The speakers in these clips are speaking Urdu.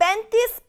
35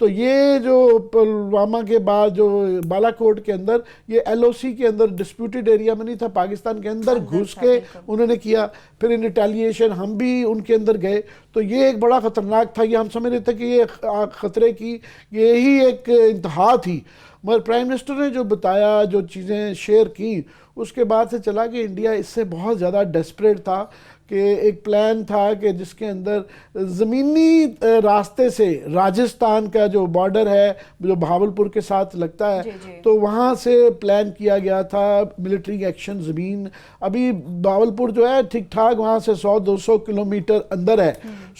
تو یہ جو پلوامہ کے بعد جو بالا کوٹ کے اندر یہ ایل او سی کے اندر ڈسپیوٹڈ ایریا میں نہیں تھا, پاکستان کے اندر گھس کے انہوں نے کیا, پھر ان ریٹیلیشن ہم بھی ان کے اندر گئے. تو یہ ایک بڑا خطرناک تھا, یہ ہم سمجھ رہے تھے کہ یہ خطرے کی یہی ایک انتہا تھی. مگر پرائم منسٹر نے جو بتایا, جو چیزیں شیئر کی, اس کے بعد سے چلا کہ انڈیا اس سے بہت زیادہ ڈیسپریٹ تھا کہ ایک پلان تھا کہ جس کے اندر زمینی راستے سے راجستھان کا جو بارڈر ہے جو بہاولپور کے ساتھ لگتا ہے, تو وہاں سے پلان کیا گیا تھا ملٹری ایکشن. زمین ابھی بہاولپور جو ہے ٹھیک ٹھاک وہاں سے 100-200 کلومیٹر اندر ہے,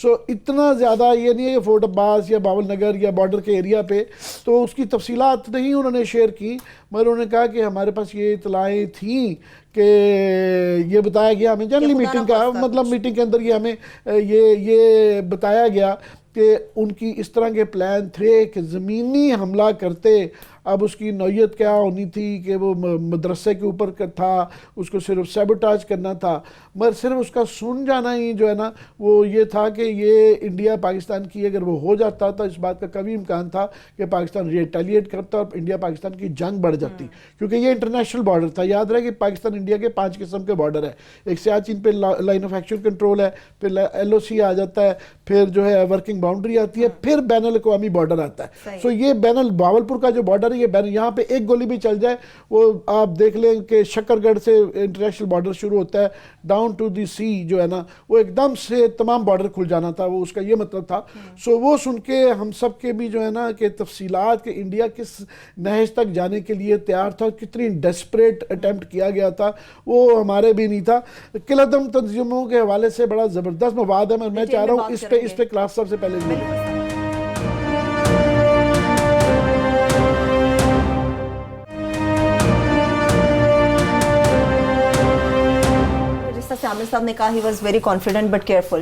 سو اتنا زیادہ یہ نہیں ہے کہ فورٹ عباس یا باول نگر یا بارڈر کے ایریا پہ. تو اس کی تفصیلات نہیں انہوں نے شیئر کی, مگر انہوں نے کہا کہ ہمارے پاس یہ اطلاعیں تھیں کہ یہ بتایا گیا ہمیں جنرلی میٹنگ کا مطلب میٹنگ کے اندر یہ ہمیں یہ بتایا گیا کہ ان کی اس طرح کے پلان تھے کہ زمینی حملہ کرتے. اب اس کی نوعیت کیا ہونی تھی کہ وہ مدرسے کے اوپر تھا, اس کو صرف سیبوٹاج کرنا تھا, مگر صرف اس کا سن جانا ہی جو ہے نا وہ یہ تھا کہ یہ انڈیا پاکستان کی اگر وہ ہو جاتا تو اس بات کا کبھی امکان تھا کہ پاکستان ریٹیلیٹ کرتا اور انڈیا پاکستان کی جنگ بڑھ جاتی, کیونکہ یہ انٹرنیشنل بارڈر تھا. یاد رہے کہ پاکستان انڈیا کے 5 قسم کے بارڈر ہے. ایک سیاچین پہ لائن آف ایکشن کنٹرول ہے, پھر ایل او سی آ جاتا ہے, پھر جو ہے ورکنگ باؤنڈری آتی ہے, پھر بین الاقوامی بارڈر آتا ہے. سو یہ بہاولپور کا جو بارڈر ہے یہ یہاں پہ ایک گولی بھی چل جائے وہ آپ دیکھ لیں کہ شکر گڑھ سے انٹرنیشنل بارڈر شروع ہوتا ہے ڈاؤن ٹو دی سی جو ہے نا وہ ایک دم سے تمام بارڈر کھل جانا تھا, وہ اس کا یہ مطلب تھا. سو وہ سن کے ہم سب کے بھی جو ہے نا کہ تفصیلات کہ انڈیا کس نہج تک جانے کے لیے تیار تھا, کتنی ڈیسپریٹ اٹیمپٹ کیا گیا تھا, وہ ہمارے بھی نہیں تھا. قلعہ تنظیموں کے حوالے سے بڑا زبردست مواد ہے, میں چاہ رہا ہوں اس پہ کلاس سب سے پہلے عامر صاحب نے کہا he was very confident but careful.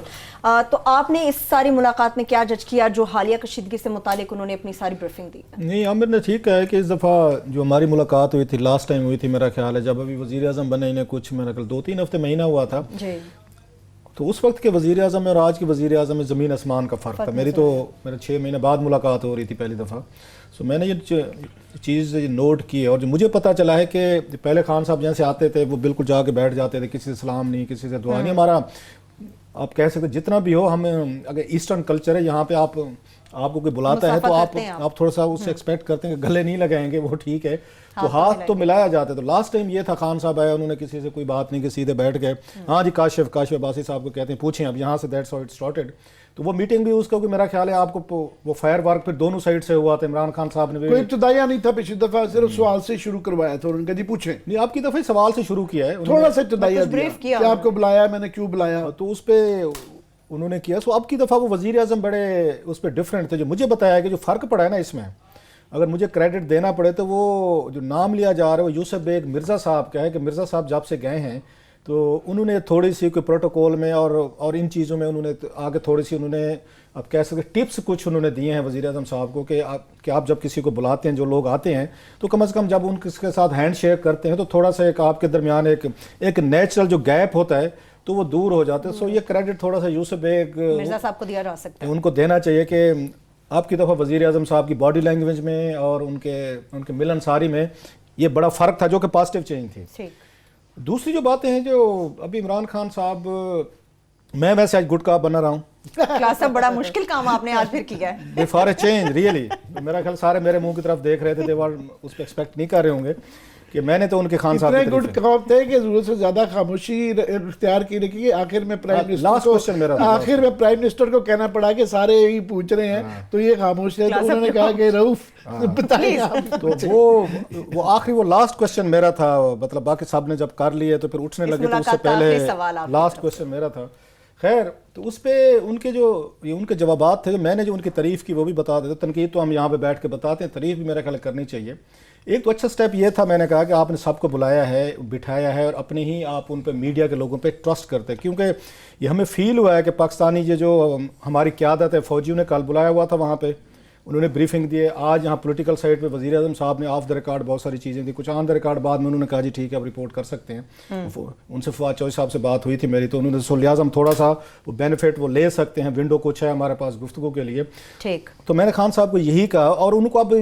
تو آپ نے اس ساری ملاقات میں کیا جج کیا جو حالیہ کشیدگی سے متعلق انہوں نے اپنی ساری بریفنگ دی؟ نہیں, عامر نے ٹھیک کہا ہے کہ اس دفعہ جو ہماری ملاقات ہوئی تھی لاسٹ ٹائم ہوئی تھی میرا خیال ہے جب ابھی وزیر اعظم بنے انہیں کچھ میرا خیال 2-3 ہفتے مہینہ ہوا تھا, تو اس وقت کے وزیر اعظم میں اور آج کے وزیر اعظم میں زمین آسمان کا فرق تھا. میرے 6 مہینے بعد ملاقات ہو رہی تھی پہلی دفعہ. سو میں نے یہ چیز نوٹ کی ہے اور جو مجھے پتہ چلا ہے کہ پہلے خان صاحب جہاں سے آتے تھے وہ بالکل جا کے بیٹھ جاتے تھے, کسی سے سلام نہیں, کسی سے دعا نہیں. ہمارا آپ کہہ سکتے جتنا بھی ہو, ہم اگر ایسٹرن کلچر ہے یہاں پہ آپ کو کوئی بلاتا ہے تو آپ تھوڑا سا اس سے ایکسپیکٹ کرتے ہیں کہ گلے نہیں لگائیں گے, وہ ٹھیک ہے, تو ہاتھ تو ملایا جاتا ہے. تو لاسٹ ٹائم یہ تھا خان صاحب آئے, انہوں نے کسی سے کوئی بات نہیں کی, سیدھے بیٹھ گئے. ہاں جی کاشف عباسی صاحب کو کہتے ہیں پوچھیں اب یہاں سے دیٹس ہاؤ اٹ اسٹارٹڈ. تو وہ میٹنگ بھی اس کا میرا خیال ہے آپ کو وہ فائر ورک پھر دونوں سائڈ سے ہوا تھا. عمران خان صاحب نے کوئی ابتدائیہ نہیں تھا, پچھلی دفعہ صرف سوال سے شروع کروایا تھا, ان کا جی پوچھیں. نہیں, آپ کی دفعہ سوال سے شروع کیا ہے, تھوڑا سا ابتدائیہ دیا کہ آپ کو بلایا, میں نے کیوں بلایا, تو اس پہ انہوں نے کیا. سو اب کی دفعہ وہ وزیر اعظم بڑے اس پہ ڈفرینٹ تھے. جو مجھے بتایا ہے کہ جو فرق پڑا ہے نا اس میں, اگر مجھے کریڈٹ دینا پڑے تو وہ جو نام لیا جا رہا ہے وہ یوسف بیگ مرزا صاحب کا ہے کہ مرزا صاحب جب سے گئے ہیں تو انہوں نے تھوڑی سی کوئی پروٹوکول میں اور ان چیزوں میں انہوں نے آگے تھوڑی سی انہوں نے اب کہہ سکتے ٹپس کچھ انہوں نے دیے ہیں وزیر اعظم صاحب کو کہ آپ جب کسی کو بلاتے ہیں, جو لوگ آتے ہیں, تو کم از کم جب ان کے ساتھ ہینڈ شیک کرتے ہیں تو تھوڑا سا ایک آپ کے درمیان ایک نیچرل جو گیپ ہوتا ہے تو وہ دور ہو جاتے ہیں. سو یہ کریڈٹ تھوڑا سا یوسف بیگ مرزا صاحب کو دیا جا سکتا ہے, ان کو دینا چاہیے کہ آپ کی دفعہ وزیر اعظم صاحب کی باڈی لینگویج میں اور ان کے ملن ساری میں یہ بڑا فرق تھا جو کہ پازیٹیو چینج تھی. دوسری جو باتیں ہیں جو ابھی عمران خان صاحب, میں ویسے آج گڈ کاپ بنا رہا ہوں. کلاس صاحب بڑا مشکل کام آپ نے آج پھر کیا ہے. فار اے چینج ریئلی میرا خیال سارے میرے منہ کی طرف دیکھ رہے تھے, دیوار اس پہ ایکسپیکٹ نہیں کر رہے ہوں گے کہ میں نے تو ان کے خان صاحب اتنے گڈ کاپ تھے کہ ضرورت سے زیادہ خاموشی اختیار کی رکھی. آخر میں پرائم منسٹر کو کہنا پڑا کہ سارے یہی پوچھ رہے ہیں تو یہ خاموش ہے, تو انہوں نے کہا کہ رؤف بتائیں آپ. تو وہ آخری وہ لاسٹ کوشچن میرا تھا, مطلب باقی سب نے جب کر لیے تو پھر اٹھنے لگے, تو اس سے پہلے لاسٹ کوشچن میرا تھا. خیر, تو اس پہ ان کے جوابات تھے, میں نے جو ان کی تعریف کی وہ بھی بتا دیتے. تنقید تو ہم یہاں پہ بیٹھ کے بتاتے ہیں, تعریف بھی میرا خیال کرنی چاہیے. ایک تو اچھا سٹیپ یہ تھا, میں نے کہا کہ آپ نے سب کو بلایا ہے, بٹھایا ہے, اور اپنے ہی آپ ان پہ میڈیا کے لوگوں پہ ٹرسٹ کرتے ہیں, کیونکہ یہ ہمیں فیل ہوا ہے کہ پاکستانی یہ جو ہماری قیادت ہے, فوجیوں نے کل بلایا ہوا تھا وہاں پہ, انہوں نے بریفنگ دیے. آج یہاں پولیٹیکل سائڈ پہ وزیر اعظم صاحب نے آف دا ریکارڈ بہت ساری چیزیں دی, کچھ آن دا ریکارڈ بعد میں انہوں نے کہا جی ٹھیک ہے آپ رپورٹ کر سکتے ہیں. ان سے فواد چوہدری صاحب سے بات ہوئی تھی میری, تو انہوں نے لہٰذا ہم تھوڑا سا وہ بینیفٹ وہ لے سکتے ہیں, ونڈو کچھ ہے ہمارے پاس گفتگو کے لیے. ٹھیک, تو میں نے خان صاحب کو یہی کہا, اور ان کو اب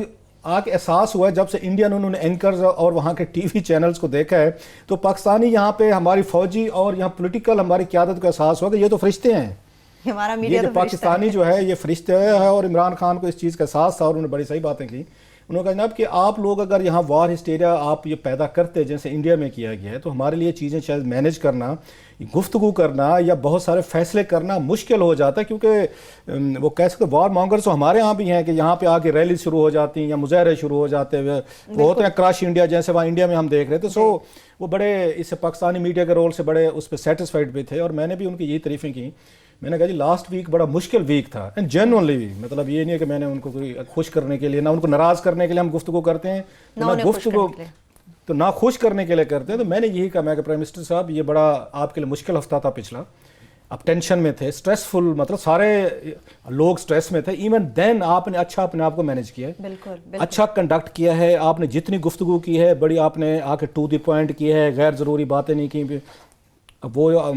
آ کے احساس ہوا ہے جب سے انڈین انہوں نے اینکرز اور وہاں کے ٹی وی چینلز کو دیکھا ہے, تو پاکستانی یہاں پہ ہماری فوجی اور یہاں پولیٹیکل ہماری قیادت کو احساس ہوا کہ یہ تو فرشتے ہیں, ہمارا یہ میڈیا جو تو پاکستانی جو ہے یہ فرشتے ہے. اور عمران خان کو اس چیز کا احساس تھا اور انہوں نے بڑی صحیح باتیں کی. انہوں نے کہا جناب کہ آپ لوگ اگر یہاں وار ہسٹیریا آپ یہ پیدا کرتے جیسے انڈیا میں کیا گیا ہے, تو ہمارے لیے چیزیں شاید مینیج کرنا, گفتگو کرنا یا بہت سارے فیصلے کرنا مشکل ہو جاتا ہے, کیونکہ وہ کہہ سکتے وار مانگرز تو ہمارے ہاں بھی ہیں کہ یہاں پہ آ کے ریلی شروع ہو جاتی ہیں یا مظاہرے شروع ہو جاتے ہیں, وہ ہوتے ہیں کراش انڈیا جیسے وہاں انڈیا میں ہم دیکھ رہے تھے. سو وہ بڑے اس سے پاکستانی میڈیا کے رول سے بڑے اس پہ سیٹسفائڈ بھی تھے, اور میں نے بھی ان کی یہی تعریفیں کی. میں نے کہا جی لاسٹ ویک بڑا مشکل ویک تھا, اینڈ جینوئنلی, مطلب یہ نہیں ہے کہ میں نے ان کو کوئی خوش کرنے کے لیے, نہ ان کو ناراض کرنے کے لیے ہم گفتگو کرتے ہیں, نہ گفتگو تو نہ خوش کرنے کے لیے کرتے ہیں. تو میں نے یہی کہا, میں کہ پرائم منسٹر صاحب یہ بڑا آپ کے لیے مشکل ہفتہ تھا پچھلا, آپ ٹینشن میں تھے, اسٹریسفل, مطلب سارے لوگ اسٹریس میں تھے. ایون دین آپ نے اچھا اپنے آپ کو مینیج کیا ہے, بالکل اچھا کنڈکٹ کیا ہے, آپ نے جتنی گفتگو کی ہے بڑی آپ نے آ کے ٹو دی پوائنٹ کی ہے, غیر ضروری باتیں نہیں کی. وہ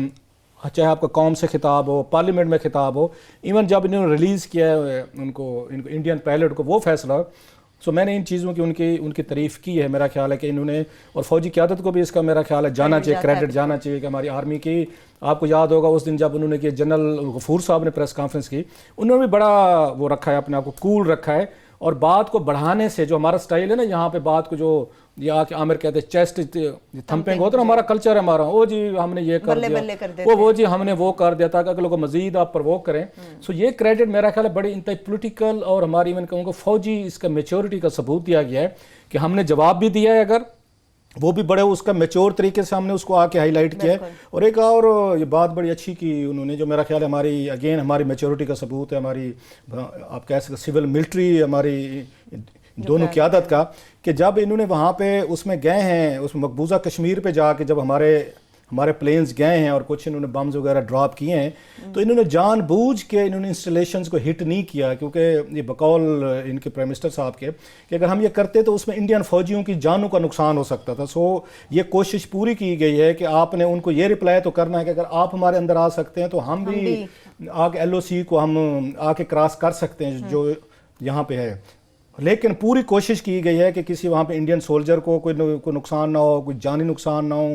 چاہے آپ کا قوم سے خطاب ہو, پارلیمنٹ میں خطاب ہو, ایون جب انہوں نے ریلیز کیا ہے ان کو انڈین پائلٹ کو وہ فیصلہ, سو میں نے ان چیزوں کی ان کی تعریف کی ہے. میرا خیال ہے کہ انہوں نے, اور فوجی قیادت کو بھی اس کا میرا خیال ہے جانا چاہیے, کریڈٹ جانا چاہیے کہ ہماری آرمی کی. آپ کو یاد ہوگا اس دن جب انہوں نے کہ جنرل غفور صاحب نے پریس کانفرنس کی, انہوں نے بھی بڑا وہ رکھا ہے اپنے آپ کو کول رکھا ہے, اور بات کو بڑھانے سے جو ہمارا سٹائل ہے نا یہاں پہ بات کو جو یا کہ عامر کہتے ہیں چیسٹ تھمپنگ ہوتا ہے نا, ہمارا کلچر ہے ہمارا, او جی ہم نے یہ کر دیا, وہ جی ہم نے وہ کر دیا تاکہ اگلوں کو مزید آپ پرووک کریں. سو یہ کریڈٹ میرا خیال ہے بڑی انتہائی پولیٹیکل اور ہماری ایون کہوں گا فوجی اس کا میچورٹی کا ثبوت دیا گیا ہے کہ ہم نے جواب بھی دیا ہے, اگر وہ بھی بڑے اس کا میچور طریقے سے ہم نے اس کو آ کے ہائی لائٹ کیا ہے. اور ایک اور یہ بات بڑی اچھی کی انہوں نے, جو میرا خیال ہے ہماری اگین ہماری میچورٹی کا ثبوت ہے, ہماری آپ کہہ سکتے سول ملٹری ہماری دونوں قیادت کا, کہ جب انہوں نے وہاں پہ اس میں گئے ہیں, اس مقبوضہ کشمیر پہ جا کے جب ہمارے پلینز گئے ہیں اور کچھ انہوں نے بمز وغیرہ ڈراپ کیے ہیں, تو انہوں نے جان بوجھ کے انہوں نے انسٹالیشنز کو ہٹ نہیں کیا, کیونکہ یہ بقول ان کے پرائم منسٹر صاحب کے کہ اگر ہم یہ کرتے تو اس میں انڈین فوجیوں کی جانوں کا نقصان ہو سکتا تھا. سو یہ کوشش پوری کی گئی ہے کہ آپ نے ان کو یہ رپلائی تو کرنا ہے کہ اگر آپ ہمارے اندر آ سکتے ہیں تو ہم بھی آ کے ایل او سی کو ہم آ کے کراس کر سکتے ہیں جو یہاں پہ ہے. لیکن پوری کوشش کی گئی ہے کہ کسی وہاں پہ انڈین سولجر کو کوئی نقصان نہ ہو, کوئی جانی نقصان نہ ہو,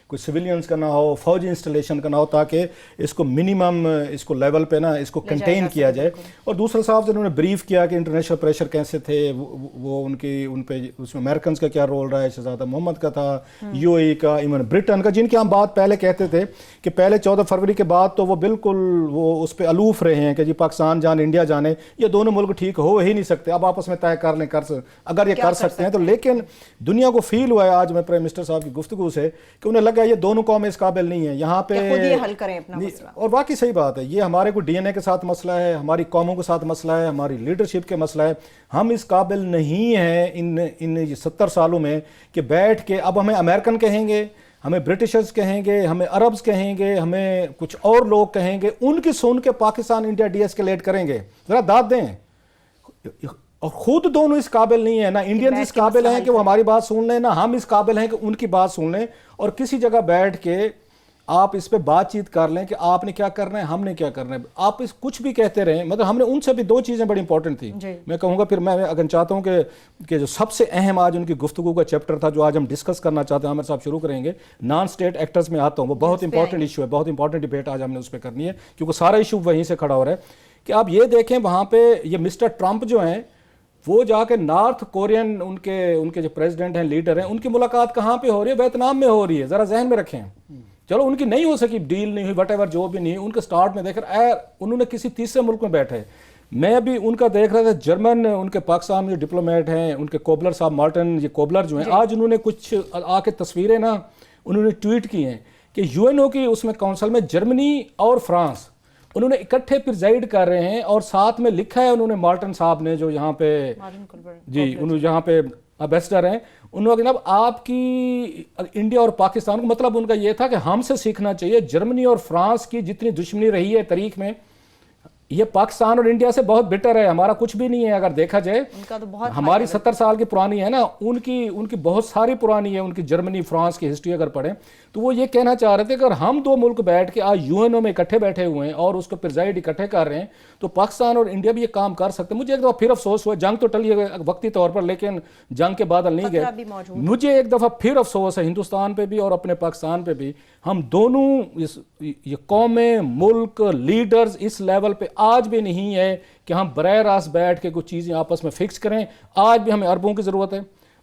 کوئی سویلینز کا نہ ہو, فوجی انسٹالیشن کا نہ ہو, تاکہ اس کو منیمم اس کو لیول پہ نا اس کو کنٹین کیا جائے. اور دوسرا صاحب جنہوں نے بریف کیا کہ انٹرنیشنل پریشر کیسے تھے, وہ ان پہ اس میں امریکنز کا کیا رول رہا ہے, شہزادہ محمد کا تھا, یو اے ای کا, ایون برٹن کا, جن کی ہم بات پہلے کہتے تھے کہ پہلے 14 فروری کے بعد تو وہ بالکل وہ اس پہ الوف رہے ہیں کہ جی پاکستان جانے انڈیا جانے, یہ دونوں ملک ٹھیک ہو ہی نہیں سکتے, اب آپس میں طے کر لیں اگر یہ کر سکتے ہیں تو. لیکن دنیا کو فیل ہوا ہے آج میں پرائم منسٹر صاحب کی گفتگو سے کہ انہیں لگا یہ دونوں قومیں اس قابل نہیں ہیں یہاں پہ خود ہی حل کریں اپنا مسئلہ. اور واقعی صحیح بات ہے, یہ ہمارے کو ڈی این اے کے ساتھ مسئلہ ہے, ہماری قوموں کے ساتھ مسئلہ ہے, ہماری لیڈرشپ کے مسئلہ ہے. ہم اس قابل نہیں ہیں ان 70 سالوں میں کہ بیٹھ کے اب ہمیں امریکن کہیں گے, ہمیں برٹشرز کہیں گے, ہمیں عربز کہیں گے, ہمیں کچھ اور لوگ کہیں گے, ان کی سن کے پاکستان انڈیا ڈی ایسکیلیٹ کریں گے. ذرا داد دیں. اور خود دونوں اس قابل نہیں ہیں, نہ انڈینز اس قابل ہیں کہ وہ ہماری بات سن لیں, نہ ہم اس قابل ہیں کہ ان کی بات سن لیں. اور کسی جگہ بیٹھ کے آپ اس پہ بات چیت کر لیں کہ آپ نے کیا کرنا ہے, ہم نے کیا کرنا ہے. آپ اس کچھ بھی کہتے رہیں, مطلب ہم نے ان سے بھی 2 چیزیں بڑی امپورٹنٹ تھیں. میں کہوں گا پھر میں اگر چاہتا ہوں کہ جو سب سے اہم آج ان کی گفتگو کا چیپٹر تھا جو آج ہم ڈسکس کرنا چاہتے ہیں, عامر صاحب شروع کریں گے, نان اسٹیٹ ایکٹرز میں آتا ہوں. وہ بہت امپورٹنٹ ایشو ہے, بہت امپورٹنٹ ڈیبیٹ آج ہم نے اس پہ کرنی ہے, کیونکہ سارا ایشو وہیں سے کھڑا ہو رہا ہے. کہ آپ یہ دیکھیں وہاں پہ یہ مسٹر ٹرمپ جو ہیں وہ جا کے نارتھ کورین ان کے جو پریزیڈنٹ ہیں, لیڈر ہیں, ان کی ملاقات کہاں پہ ہو رہی ہے؟ ویتنام میں ہو رہی ہے. ذرا ذہن میں رکھیں. چلو ان کی نہیں ہو سکی, ڈیل نہیں ہوئی, وٹ ایور جو بھی نہیں, ان کے سٹارٹ میں دیکھ رہا انہوں نے کسی تیسرے ملک میں بیٹھے. میں بھی ان کا دیکھ رہا تھا, جرمن ان کے پاکستان میں جو ڈپلومیٹ ہیں, ان کے کوبلر صاحب, مارٹن یہ کوبلر جو ہیں, آج انہوں نے کچھ آ کے تصویریں نا انہوں نے ٹویٹ کی ہیں کہ یو این او کی اس میں کونسل میں جرمنی اور فرانس انہوں نے اکٹھے پریزائڈ کر رہے ہیں, اور ساتھ میں لکھا ہے انہوں نے مارٹن صاحب نے جو یہاں پہ جی انہوں یہاں پہ امبیسڈر ہیں, انہوں نے جناب آپ کی انڈیا اور پاکستان کو, مطلب ان کا یہ تھا کہ ہم سے سیکھنا چاہیے. جرمنی اور فرانس کی جتنی دشمنی رہی ہے تاریخ میں, یہ پاکستان اور انڈیا سے بہت بیٹر ہے, ہمارا کچھ بھی نہیں ہے اگر دیکھا جائے. ان کا تو بہت ہماری 70 سال کی پرانی ہے نا, ان کی بہت ساری پرانی ہے, ان کی جرمنی فرانس کی ہسٹری اگر پڑھیں تو وہ یہ کہنا چاہ رہے تھے کہ اگر ہم دو ملک بیٹھ کے آج یو این او میں اکٹھے بیٹھے ہوئے ہیں اور اس کو پرزائڈ اکٹھے کر رہے ہیں تو پاکستان اور انڈیا بھی یہ کام کر سکتے ہیں. مجھے ایک دفعہ پھر افسوس ہوا, جنگ تو ٹلی ہے وقتی طور پر لیکن جنگ کے بادل نہیں گئے. مجھے ایک دفعہ پھر افسوس ہے ہندوستان پہ بھی اور اپنے پاکستان پہ بھی, ہم دونوں یہ قومیں ملک لیڈرز اس لیول پہ آج بھی نہیں ہے کہ ہم براہ راست بیٹھ کے کچھ چیزیں آپس میں فکس کریں. آج بھی ہمیں عربوں کی ضرورت ہے,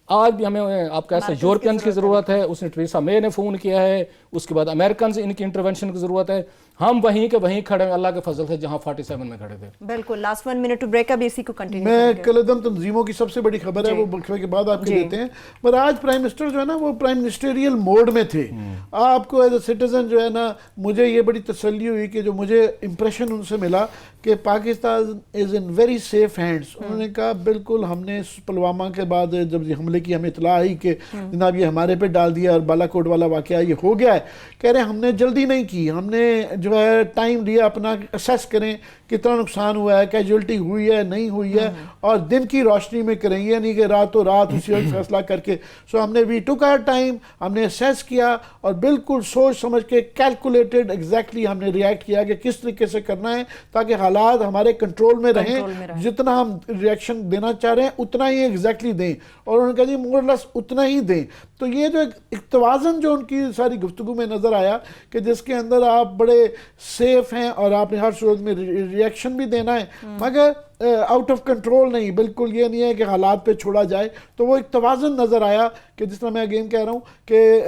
آج بھی ہمیں آپ کہتے ہیں یورپینز کی ضرورت ہے. اس نے ٹریسا مے نے فون کیا ہے, اس کے بعد امریکنز ان کی انٹرونشن کی ضرورت ہے. ہم وہیں کے وہیں کھڑے ہیں اللہ کے فضل سے جہاں 47 میں کھڑے تھے. بالکل. لاسٹ 1 منٹ ٹو بریک, اب اسی کو کنٹینیو میں کلعدم تنظیموں کی سب سے بڑی خبر ہے وہ وقفے کے بعد آپ کے دیتے ہیں, پر آج پرائم منسٹر جو ہے نا وہ پرائم منسٹریل موڈ میں تھے. آپ کو ایز اے سٹیزن جو ہے نا مجھے یہ بڑی تسلی ہوئی کہ جو مجھے امپریشن ان سے ملا کہ پاکستان از ان ویری سیف ہینڈس. انہوں نے کہا بالکل ہم نے پلوامہ کے بعد جب یہ حملے کی ہمیں اطلاع آئی کہ جناب یہ ہمارے پہ ڈال دیا اور بالا کوٹ والا واقعہ یہ ہو گیا ہے, کہہ رہے ہم نے جلدی نہیں کی, ہم نے جو ہے ٹائم لیا اپنا اسیس کریں کتنا نقصان ہوا ہے, کیجولٹی ہوئی ہے نہیں ہوئی ہے, اور دن کی روشنی میں کریں, یہ نہیں کہ راتوں رات اسی وقت فیصلہ کر کے. سو ہم نے وی ٹوک آور ٹائم, ہم نے اسیس کیا اور بالکل سوچ سمجھ کے کیلکولیٹڈ ایگزیکٹلی ہم نے ریئیکٹ کیا کہ کس طریقے سے کرنا ہے تاکہ حالات ہمارے کنٹرول میں رہیں. جتنا ہم ریئیکشن دینا چاہ رہے ہیں اتنا ہی ایگزیکٹلی دیں, اور انہوں نے کہا جی مور لیس اتنا ہی دیں. تو یہ جو ایک توازن جو ان کی ساری گفتگو میں نظر آیا کہ جس کے اندر آپ بڑے سیف ہیں اور آپ نے ہر صورت میں ریئیکشن بھی دینا ہے مگر آؤٹ آف کنٹرول نہیں, بالکل یہ نہیں ہے کہ حالات پہ چھوڑا جائے. تو وہ ایک توازن نظر آیا کہ جس طرح میں اگین کہہ رہا ہوں کہ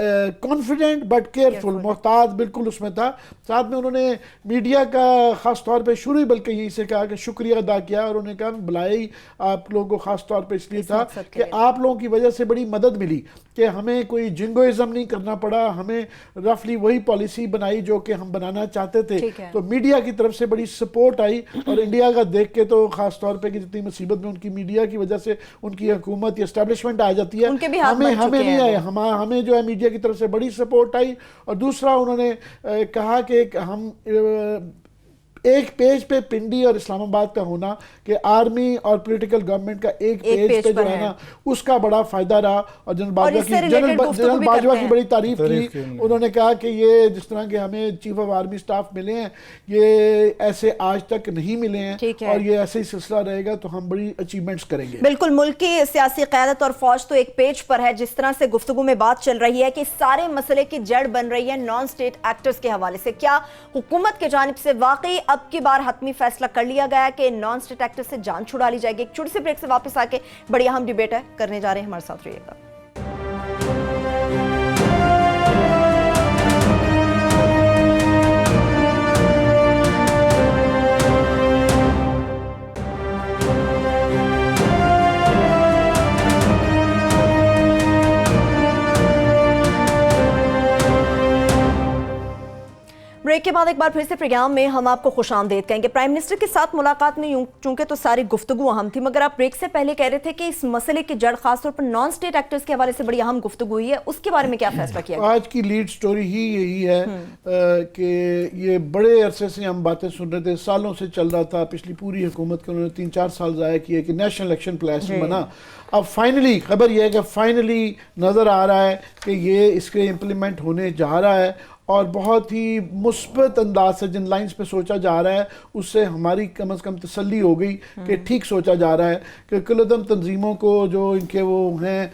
کانفیڈنٹ بٹ کیئرفل, محتاط بالکل اس میں تھا. ساتھ میں انہوں نے میڈیا کا خاص طور پہ شروع بلکہ یہی سے کہا کہ شکریہ ادا کیا, اور انہوں نے کہا بلایا ہی آپ لوگوں کو خاص طور پہ اس لیے تھا کہ آپ لوگوں کی وجہ سے بڑی مدد ملی کہ ہمیں کوئی جنگوازم نہیں کرنا پڑا, ہمیں رفلی وہی پالیسی بنائی جو کہ ہم بنانا چاہتے تھے. تو میڈیا کی طرف سے بڑی سپورٹ آئی, اور انڈیا کا دیکھ کے تو خاص طور پہ کہ جتنی مصیبت میں ان کی میڈیا کی وجہ سے ان کی حکومت یا اسٹیبلشمنٹ آ جاتی ہے, ہمیں نہیں آئے, ہمیں جو ہے میڈیا کی طرف سے بڑی سپورٹ آئی. اور دوسرا انہوں نے کہا کہ ہم ایک پیج پہ پنڈی اور اسلام آباد کا ہونا کہ آرمی اور پولیٹیکل گورنمنٹ کا ایک پیج پہ جو ہے نا اس کا بڑا فائدہ رہا. اور جنرل باجوہ کی بڑی تعریف کی, انہوں نے کہا کہ یہ جس طرح کہ ہمیں چیف آف آرمی سٹاف ملے ہیں یہ ایسے آج تک نہیں ملے ہیں, اور یہ ایسے ہی سلسلہ رہے گا تو ہم بڑی اچیومنٹس کریں گے. بالکل. ملک کی سیاسی قیادت اور فوج تو ایک پیج پر ہے, جس طرح سے گفتگو میں بات چل رہی ہے کہ سارے مسئلے کی جڑ بن رہی ہے نان اسٹیٹ ایکٹرز کے حوالے سے. کیا حکومت کے جانب سے واقعی اب کی بار حتمی فیصلہ کر لیا گیا کہ نان اسٹیٹ ایکٹر سے جان چھڑا لی جائے گی؟ ایک چھوٹی سی بریک سے واپس آ کے بڑی اہم ڈیبیٹ ہے کرنے جا رہے ہیں, ہمارے ساتھ رہیے گا. بریک کے بعد ایک بار پھر سے پروگرام میں ہم آپ کو خوش آمدید کہیں گے. پرائم منسٹر کے ساتھ ملاقات میں چونکہ تو ساری گفتگو اہم تھی, مگر آپ بریک سے پہلے کہہ رہے تھے کہ اس مسئلے کی جڑ خاص طور پر نان اسٹیٹ ایکٹرز کے حوالے سے بڑی اہم گفتگو ہوئی ہے, اس کے بارے میں کیا فیصلہ کیا گیا؟ آج کی لیڈ سٹوری ہی یہی ہے کہ یہ بڑے عرصے سے ہم باتیں سن رہے تھے, سالوں سے چل رہا تھا, پچھلی پوری حکومت کے انہوں نے 3-4 سال ضائع کیے کہ نیشنل الیکشن پلیس بنا. اب فائنلی خبر یہ ہے کہ فائنلی نظر آ رہا ہے کہ یہ اس کے امپلیمنٹ ہونے جا رہا ہے, اور بہت ہی مثبت انداز سے جن لائنز پہ سوچا جا رہا ہے اس سے ہماری کم از کم تسلی ہو گئی کہ ٹھیک سوچا جا رہا ہے. کہ کلعدم تنظیموں کو جو ان کے وہ ہیں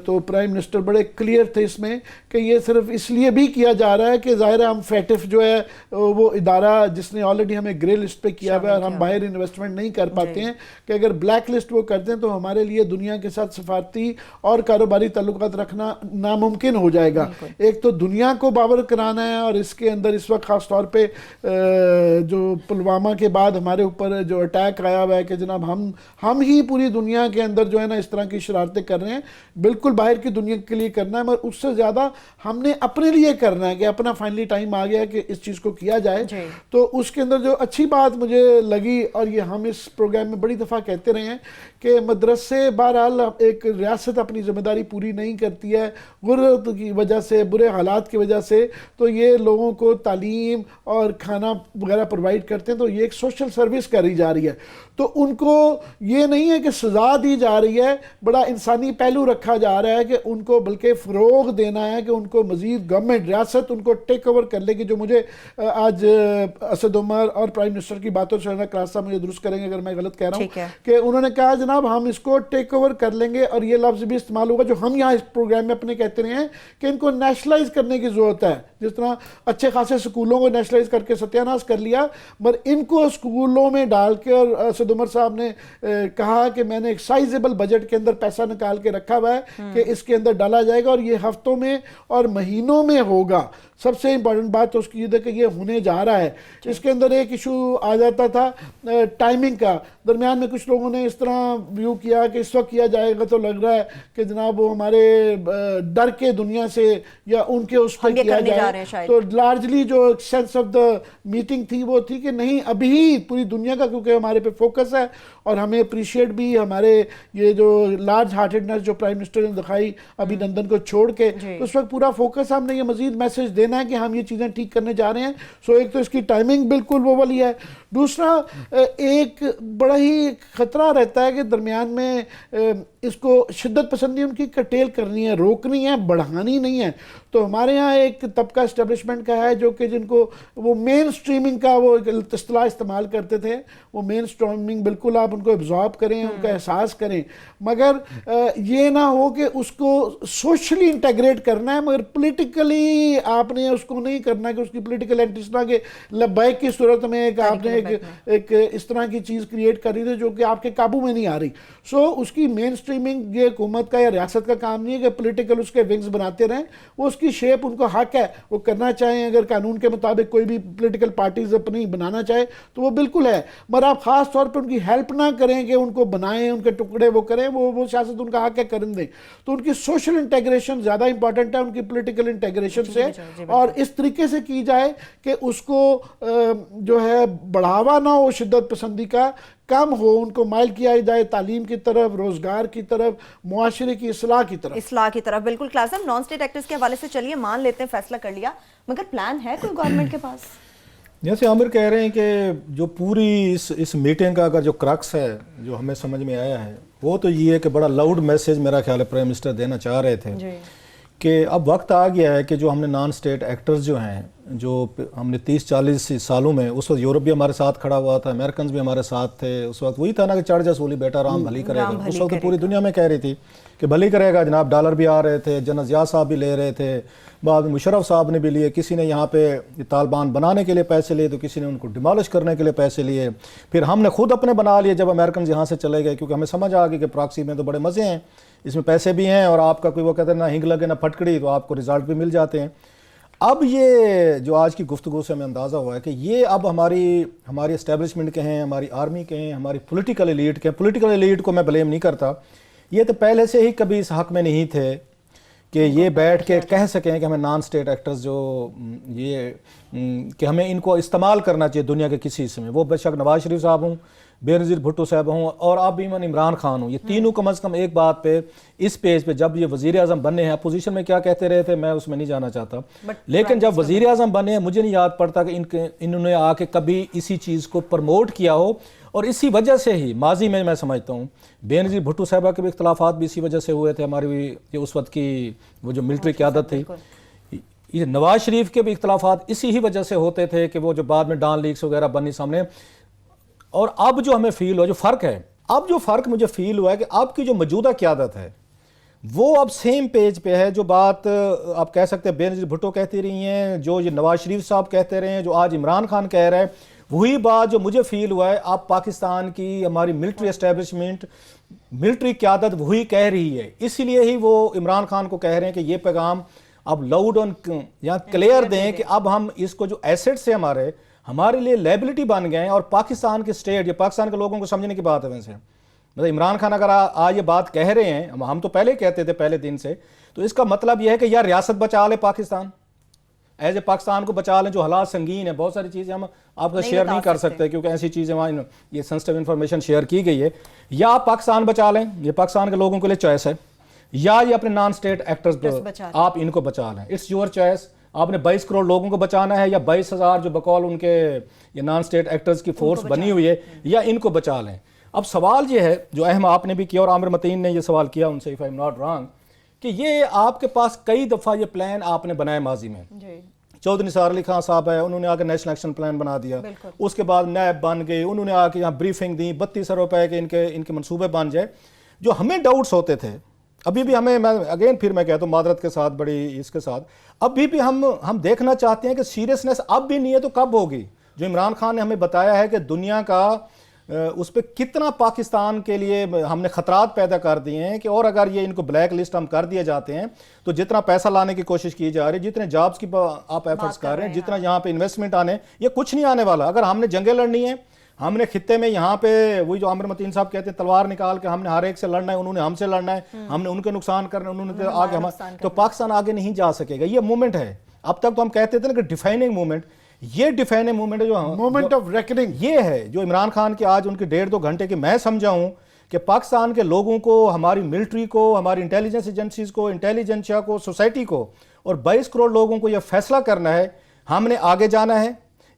تو پرائم منسٹر بڑے کلیئر تھے اس میں کہ یہ صرف اس لیے بھی کیا جا رہا ہے کہ ظاہر ہے ہم فیٹف جو ہے وہ ادارہ جس نے آلریڈی ہمیں گرے لسٹ پہ کیا ہوا ہے اور ہم باہر انویسٹمنٹ نہیں کر پاتے ہیں, کہ اگر بلیک لسٹ وہ کرتے ہیں تو ہمارے لیے دنیا کے ساتھ سفارتی اور کاروباری تعلقات رکھنا ناممکن ہو جائے گا. ایک تو دنیا کو باور کرانا ہے, اور اس کے اندر اس وقت خاص طور پہ جو پلوامہ کے بعد ہمارے اوپر جو اٹیک آیا ہوا ہے کہ جناب ہم ہی پوری دنیا کے اندر جو ہے نا اس طرح کی شرارتیں کر رہے ہیں, بالکل باہر کی دنیا کے لیے کرنا ہے مگر اس سے زیادہ ہم نے اپنے لیے کرنا ہے کہ اپنا فائنلی ٹائم آ گیا کہ اس چیز کو کیا جائے. تو اس کے اندر جو اچھی بات مجھے لگی, اور یہ ہم اس پروگرام میں بڑی دفعہ کہتے رہے ہیں کہ مدرسے بہرحال ایک ریاست اپنی ذمہ داری پوری نہیں کرتی ہے غربت کی وجہ سے, برے حالات کی وجہ سے, تو تو یہ لوگوں کو تعلیم اور کھانا وغیرہ پرووائڈ کرتے ہیں، تو یہ ایک سوشل سروس کری جا رہی ہے. تو ان کو یہ نہیں ہے کہ سزا دی جا رہی ہے، بڑا انسانی پہلو رکھا جا رہا ہے کہ ان کو بلکہ فروغ دینا ہے کہ ان کو مزید گورنمنٹ ریاست ان کو ٹیک اوور کر لے گی. جو مجھے آج اسد عمر اور پرائم منسٹر کی باتوں سے کلاس صاحب مجھے درست کریں گے اگر میں غلط کہہ رہا ہوں، کہ انہوں نے کہا جناب ہم اس کو ٹیک اوور کر لیں گے، اور یہ لفظ بھی استعمال ہوگا جو ہم یہاں اس پروگرام میں اپنے کہتے رہے ہیں کہ ان کو نیشنلائز کرنے کی ضرورت ہے. جس طرح اچھے خاصے سکولوں کو نیشنلائز کر کے ستیہ ناش کر لیا، مگر ان کو سکولوں میں ڈال کے، اور اسد عمر صاحب نے کہا کہ میں نے ایک سائزیبل بجٹ کے اندر پیسہ نکال کے رکھا ہوا ہے کہ اس کے اندر ڈالا جائے گا، اور یہ ہفتوں میں اور مہینوں میں ہوگا. سب سے امپورٹنٹ بات تو اس کی یہ ہے کہ یہ ہونے جا رہا ہے. اس کے اندر ایک ایشو آ جاتا تھا ٹائمنگ کا، درمیان میں کچھ لوگوں نے اس طرح ویو کیا کہ اس وقت کیا جائے گا تو لگ رہا ہے کہ جناب وہ ہمارے ڈر کے دنیا سے یا ان کے اس پہ کیا جائے. تو لارجلی جو سینس آف دا میٹنگ تھی وہ تھی کہ نہیں، ابھی پوری دنیا کا کیونکہ ہمارے پہ فوکس ہے، اور ہمیں اپریشیٹ بھی ہمارے یہ جو لارج ہارٹڈنس جو پرائم منسٹر نے دکھائی ابھی لندن کو چھوڑ کے، اس وقت پورا فوکس ہم نے یہ مزید میسج دینا ہے کہ ہم یہ چیزیں ٹھیک کرنے جا رہے ہیں. سو ایک تو اس کی ٹائمنگ بالکل وہ والی ہے. دوسرا ایک بڑا ہی خطرہ رہتا ہے کہ درمیان میں اس کو شدت پسندی ان کی کٹیل کرنی ہے، روکنی ہے، بڑھانی نہیں ہے. تو ہمارے ہاں ایک طبقہ اسٹیبلشمنٹ کا ہے جو کہ جن کو وہ مین سٹریمنگ کا وہ اصطلاح استعمال کرتے تھے، وہ مین سٹریمنگ بالکل آپ ان کو ابزارب کریں، ان کا احساس کریں، مگر یہ نہ ہو کہ اس کو سوشلی انٹیگریٹ کرنا ہے مگر پولیٹیکلی آپ نے اس کو نہیں کرنا کہ اس کی پولیٹیکل اینٹیسنا کے لبیک کی صورت میں ایک آپ نے ایک اس طرح کی چیز کریٹ کری تھی جو کہ آپ کے قابو میں نہیں آ رہی. سو اس کی مین سٹریمنگ یہ حکومت کا یا ریاست کا کام نہیں ہے کہ پولیٹیکل اس کے ونگز بناتے رہیں. وہ اس کی شیپ ان کو حق ہے، وہ کرنا چاہیں، اگر قانون کے مطابق کوئی بھی پولیٹیکل پارٹیز اپنی بنانا چاہے تو وہ بالکل ہے، مگر آپ خاص طور پہ ان کی ہیلپ نہ کریں کہ ان کو بنائیں، ان کے ٹکڑے وہ کریں. وہ سیاست ان کا حق ہے، کرن دیں. تو ان کی سوشل انٹیگریشن زیادہ امپورٹنٹ ہے ان کی پولیٹیکل انٹیگریشن سے، اور اس طریقے سے کی جائے کہ اس کو جو ہے بڑھاوا نہ ہو شدت پسندی کا، کم ہو، ان کو مائل کیا جائے تعلیم کی طرف، روزگار کی طرف، معاشرے کی اصلاح کی طرف. بالکل. کلاس نان اسٹیٹ ایکٹرز کے حوالے سے چلیے مان لیتے ہیں فیصلہ کر لیا، مگر پلان ہے کوئی گورنمنٹ کے پاس؟ جیسے عامر کہہ رہے ہیں کہ جو پوری اس میٹنگ کا اگر جو کرکس ہے جو ہمیں سمجھ میں آیا ہے وہ تو یہ ہے کہ بڑا لاؤڈ میسیج میرا خیال ہے پرائم منسٹر دینا چاہ رہے تھے کہ اب وقت آ گیا ہے کہ جو ہم نے نان اسٹیٹ ایکٹرز جو ہیں، جو ہم نے 30-40 سالوں میں، اس وقت یورپ بھی ہمارے ساتھ کھڑا ہوا تھا، امریکنز بھی ہمارے ساتھ تھے، اس وقت وہی تھا نا کہ چڑھ جا سولی بیٹا رام بھلی کرے گا. اس وقت پوری دنیا میں کہہ رہی تھی کہ بھلی کرے گا. جناب ڈالر بھی آ رہے تھے، جنرل ضیاء صاحب بھی لے رہے تھے، بعد میں مشرف صاحب نے بھی لیے، کسی نے یہاں پہ طالبان بنانے کے لیے پیسے لیے تو کسی نے ان کو ڈیمالش کرنے کے لیے پیسے لیے. پھر ہم نے خود اپنے بنا لیے جب امریکنز یہاں سے چلے گئے، کیونکہ ہمیں سمجھ آ گئی کہ پراکسی میں تو بڑے مزے ہیں، اس میں پیسے بھی ہیں، اور آپ کا کوئی وہ کہتے ہیں نہ ہنگ لگے نہ پھٹکڑی، تو آپ کو رزلٹ بھی مل جاتے ہیں. اب یہ جو آج کی گفتگو سے ہمیں اندازہ ہوا ہے کہ یہ اب ہماری اسٹیبلشمنٹ کے ہیں، ہماری آرمی کے ہیں، ہماری پولیٹیکل ایلیٹ کے ہیں. پولیٹیکل ایلیٹ کو میں بلیم نہیں کرتا، یہ تو پہلے سے ہی کبھی اس حق میں نہیں تھے کہ یہ بیٹھ کے کہہ سکیں کہ ہمیں نان اسٹیٹ ایکٹرز جو یہ کہ ہمیں ان کو استعمال کرنا چاہیے دنیا کے کسی حصے میں. وہ بے شک نواز شریف صاحب ہوں، بے نظیر بھٹو صاحب ہوں، اور آپ ایون عمران خان ہوں، یہ تینوں کم از کم ایک بات پہ اس پیج پہ جب یہ وزیر اعظم بنے ہیں، اپوزیشن میں کیا کہتے رہے تھے میں اس میں نہیں جانا چاہتا، لیکن جب وزیر اعظم بنے ہیں مجھے نہیں یاد پڑتا کہ انہوں نے آ کے کبھی اسی چیز کو پرموٹ کیا ہو. اور اسی وجہ سے ہی ماضی میں سمجھتا ہوں بے نظیر بھٹو صاحبہ کے بھی اختلافات بھی اسی وجہ سے ہوئے تھے، ہماری اس وقت کی وہ جو ملٹری قیادت تھی. یہ نواز شریف کے بھی اختلافات اسی ہی وجہ سے ہوتے تھے کہ وہ جو بعد میں ڈان لیکس وغیرہ بنی سامنے. اور اب جو ہمیں فیل ہوا، جو فرق ہے، اب جو فرق مجھے فیل ہوا ہے کہ اب کی جو موجودہ قیادت ہے وہ اب سیم پیج پہ ہے. جو بات آپ کہہ سکتے ہیں بے نظیر بھٹو کہتی رہی ہیں، جو یہ نواز شریف صاحب کہتے رہے ہیں، جو آج عمران خان کہہ رہے ہیں، وہی بات جو مجھے فیل ہوا ہے اب پاکستان کی ہماری ملٹری اسٹیبلشمنٹ، ملٹری قیادت وہی کہہ رہی ہے. اسی لیے ہی وہ عمران خان کو کہہ رہے ہیں کہ یہ پیغام اب لاؤڈ یا کلیئر دیں کہ اب ہم اس کو جو ایسٹس ہیں ہمارے لیے لیبلٹی بن گئے ہیں، اور پاکستان کے اسٹیٹ یا پاکستان کے لوگوں کو سمجھنے کی بات ہے. ویسے مطلب عمران خان اگر آج یہ بات کہہ رہے ہیں، ہم تو پہلے کہتے تھے پہلے دن سے، تو اس کا مطلب یہ ہے کہ یا ریاست بچا لے پاکستان، ایز اے پاکستان کو بچا لیں. جو حالات سنگین ہیں، بہت ساری چیزیں ہم آپ کا شیئر نہیں کر سکتے کیونکہ ایسی چیزیں وہاں یہ سینسٹیو انفارمیشن شیئر کی گئی ہے. یا آپ پاکستان بچا لیں، یہ پاکستان کے لوگوں کے لیے چوائس ہے، یا یہ اپنے نان اسٹیٹ ایکٹرز آپ ان کو بچا لیں. It's your choice. آپ نے 22 کروڑ لوگوں کو بچانا ہے یا 22,000 جو بقول ان کے یہ نان اسٹیٹ ایکٹرز کی فورس بنی ہوئی ہے، یا ان کو بچا لیں؟ اب سوال یہ ہے جو اہم آپ نے بھی کیا اور عامر متین نے یہ سوال کیا ان سے، if I'm not wrong، کہ یہ آپ کے پاس کئی دفعہ یہ پلان آپ نے بنائے ماضی میں. چودھری نثار علی خان صاحب ہے، انہوں نے آ کے نیشنل ایکشن پلان بنا دیا، اس کے بعد نیب بن گئی، انہوں نے آ کے یہاں بریفنگ دی 32 روپے کے ان کے منصوبے بن جائے. جو ہمیں ڈاؤٹس ہوتے تھے ابھی بھی ہمیں، میں اگین پھر میں کہتا ہوں معذرت کے ساتھ، بڑی اس کے ساتھ، ابھی بھی ہم دیکھنا چاہتے ہیں کہ سیریسنس اب بھی نہیں ہے تو کب ہوگی؟ جو عمران خان نے ہمیں بتایا ہے کہ دنیا کا اس پہ کتنا پاکستان کے لیے ہم نے خطرات پیدا کر دیے ہیں، کہ اور اگر یہ ان کو بلیک لسٹ ہم کر دیے جاتے ہیں تو جتنا پیسہ لانے کی کوشش کی جا رہی ہے، جتنے جابز کی آپ ایفرٹس کر رہے ہیں، جتنا یہاں پہ انویسٹمنٹ آنے، یہ کچھ نہیں آنے والا. اگر ہم نے جنگیں لڑنی ہیں، ہم نے خطے میں یہاں پہ وہی جو عامر متین صاحب کہتے ہیں تلوار نکال کے ہم نے ہر ایک سے لڑنا ہے، انہوں نے ہم سے لڑنا ہے، ہم نے ان کے نقصان کرنا ہے، انہوں نے آگے تو پاکستان آگے نہیں جا سکے گا. یہ مومنٹ ہے. اب تک تو ہم کہتے تھے نا کہ ڈیفائننگ مومنٹ، یہ ڈیفائننگ مومنٹ ہے جو مومنٹ آف ریکننگ، یہ ہے جو عمران خان کے آج ان کے 1.5-2 گھنٹے کے میں سمجھا ہوں کہ پاکستان کے لوگوں کو، ہماری ملٹری کو، ہماری انٹیلیجنس ایجنسیز کو، انٹیلیجنسیا کو، سوسائٹی کو اور 22 کروڑ لوگوں کو یہ فیصلہ کرنا ہے ہم نے آگے جانا ہے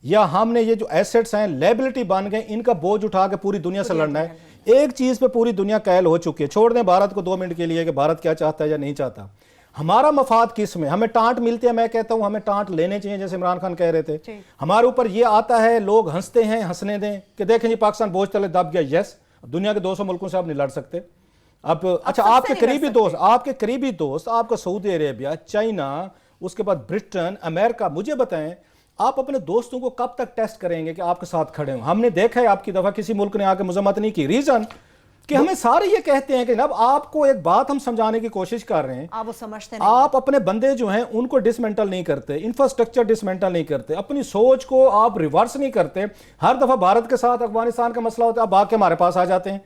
یا ہم نے یہ جو ایسٹس ہیں لیبلٹی بن گئے ان کا بوجھ اٹھا کے پوری دنیا سے لڑنا ہے. ایک چیز پہ پوری دنیا قائل ہو چکی ہے. چھوڑ دیں بھارت کو 2 منٹ کے لیے کہ بھارت کیا چاہتا ہے یا نہیں چاہتا. ہمارا مفاد کس میں؟ ہمیں ٹانٹ ملتے ہیں، میں کہتا ہوں ہمیں ٹانٹ لینے چاہیے جیسے عمران خان کہہ رہے تھے. ہمارے اوپر یہ آتا ہے، لوگ ہنستے ہیں، ہنسنے دیں کہ دیکھیں جی پاکستان بوجھ تلے دب گیا. یس، دنیا کے 200 ملکوں سے آپ نہیں لڑ سکتے. اب اچھا آپ کے قریبی دوست آپ کا سعودی عربیہ، چائنا، اس کے بعد برٹن، امریکہ، مجھے بتائیں آپ اپنے دوستوں کو کب تک ٹیسٹ کریں گے کہ آپ کے ساتھ کھڑے ہوں؟ ہم نے دیکھا ہے آپ کی دفعہ کسی ملک نے آ کے مذمت نہیں کی. ریزن کہ ہمیں سارے یہ کہتے ہیں کہ اب آپ کو ایک بات ہم سمجھانے کی کوشش کر رہے ہیں، آپ وہ سمجھتے نہیں، آپ اپنے بندے جو ہیں ان کو ڈسمنٹل نہیں کرتے، انفراسٹرکچر ڈسمنٹل نہیں کرتے، اپنی سوچ کو آپ ریورس نہیں کرتے. ہر دفعہ بھارت کے ساتھ افغانستان کا مسئلہ ہوتا ہے اب آ کے ہمارے پاس آ جاتے ہیں.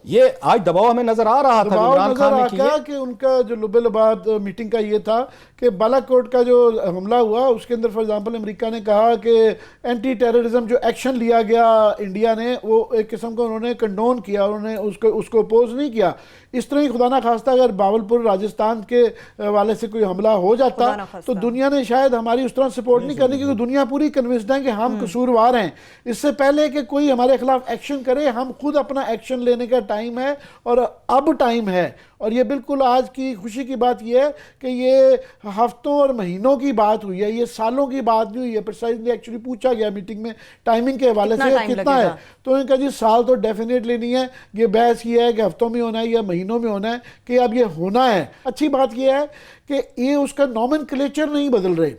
یہ آج دباؤ ہمیں نظر آ رہا تھا عمران خان نے کیا کہ ان کا جو لب لباد میٹنگ کا یہ تھا کہ بالا کوٹ کا جو حملہ ہوا اس کے اندر فار ایگزامپل امریکہ نے کہا کہ اینٹی ٹیررزم جو ایکشن لیا گیا انڈیا نے، وہ ایک قسم کو انہوں نے کنڈون کیا، انہوں نے اس کو اپوز نہیں کیا. اس طرح ہی خدا نہ خواستہ اگر باولپور راجستھان کے والے سے کوئی حملہ ہو جاتا تو دنیا نے شاید ہماری اس طرح سپورٹ نہیں کرنی، کیونکہ دنیا پوری کنوینسڈ ہے کہ ہم قصوروار ہیں. اس سے پہلے کہ کوئی ہمارے خلاف ایکشن کرے، ہم خود اپنا ایکشن لینے کا ٹائم ہے اور اب ٹائم ہے. اور یہ بالکل آج کی خوشی کی بات یہ ہے کہ یہ ہفتوں اور مہینوں کی بات ہوئی ہے، یہ سالوں کی بات نہیں ہوئی ہے. پرسائزلی ایکچولی پوچھا گیا میٹنگ میں ٹائمنگ کے حوالے سے کتنا ہے، تو انہوں نے کہا جی سال تو ڈیفینیٹلی نہیں ہے، یہ بحث یہ ہے کہ ہفتوں میں ہونا ہے یا مہینوں میں ہونا ہے، کہ اب یہ ہونا ہے. اچھی بات یہ ہے کہ یہ اس کا نومنکلیچر نہیں بدل رہے،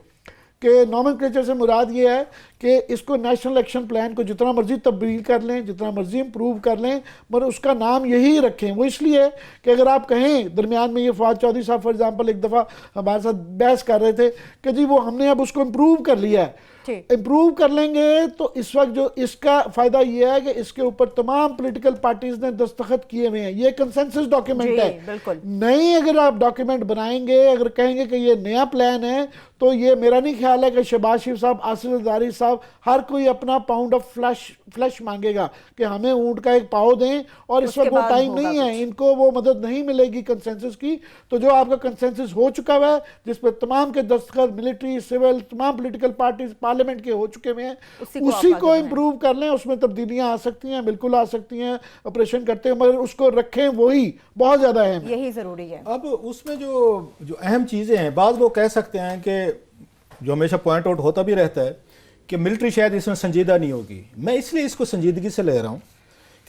کہ نومنکلیچر سے مراد یہ ہے کہ اس کو نیشنل ایکشن پلان کو جتنا مرضی تبدیل کر لیں، جتنا مرضی امپروو کر لیں، مگر اس کا نام یہی رکھیں. وہ اس لیے کہ اگر آپ کہیں درمیان میں یہ فواد چودھری صاحب فار ایگزامپل ایک دفعہ ہمارے ساتھ بحث کر رہے تھے کہ جی وہ ہم نے اب اس کو امپروو کر لیا ہے. امپروو کر لیں گے تو اس وقت جو اس کا فائدہ یہ ہے کہ اس کے اوپر تمام پولیٹیکل پارٹیز نے دستخط کیے ہوئے ہیں. یہ کنسنسس ڈاکیومنٹ ہے. نہیں اگر آپ ڈاکیومنٹ بنائیں گے، اگر کہیں گے کہ یہ نیا پلان ہے، تو یہ میرا نہیں خیال ہے کہ شہباز شریف صاحب، آصف زرداری صاحب، ہر کوئی اپنا پاؤنڈ آف فلیش مانگے گا کہ ہمیں اونٹ کا ایک پاؤ دیں. اور اس وقت وہ ٹائم نہیں ہے، ان کو وہ مدد نہیں ملے گی کنسنسس کی. تو جو آپ کا کنسنسس ہو چکا ہوا ہے، جس پہ تمام کے دستخط ملٹری، سول، تمام پولیٹیکل پارٹیز پارلیمنٹ کے ہو چکے ہوئے ہیں، اسی کو امپروو کر لیں. اس میں تبدیلیاں آ سکتی ہیں، بالکل آ سکتی ہیں، آپریشن کرتے ہیں، مگر اس کو رکھیں، وہی بہت زیادہ اہم ہے، یہی ضروری ہے. اب اس میں جو اہم چیزیں ہیں، بعض لوگ کہہ سکتے ہیں کہ جو ہمیشہ پوائنٹ آؤٹ ہوتا بھی رہتا ہے کہ ملٹری شاید اس میں سنجیدہ نہیں ہوگی. میں اس لیے اس کو سنجیدگی سے لے رہا ہوں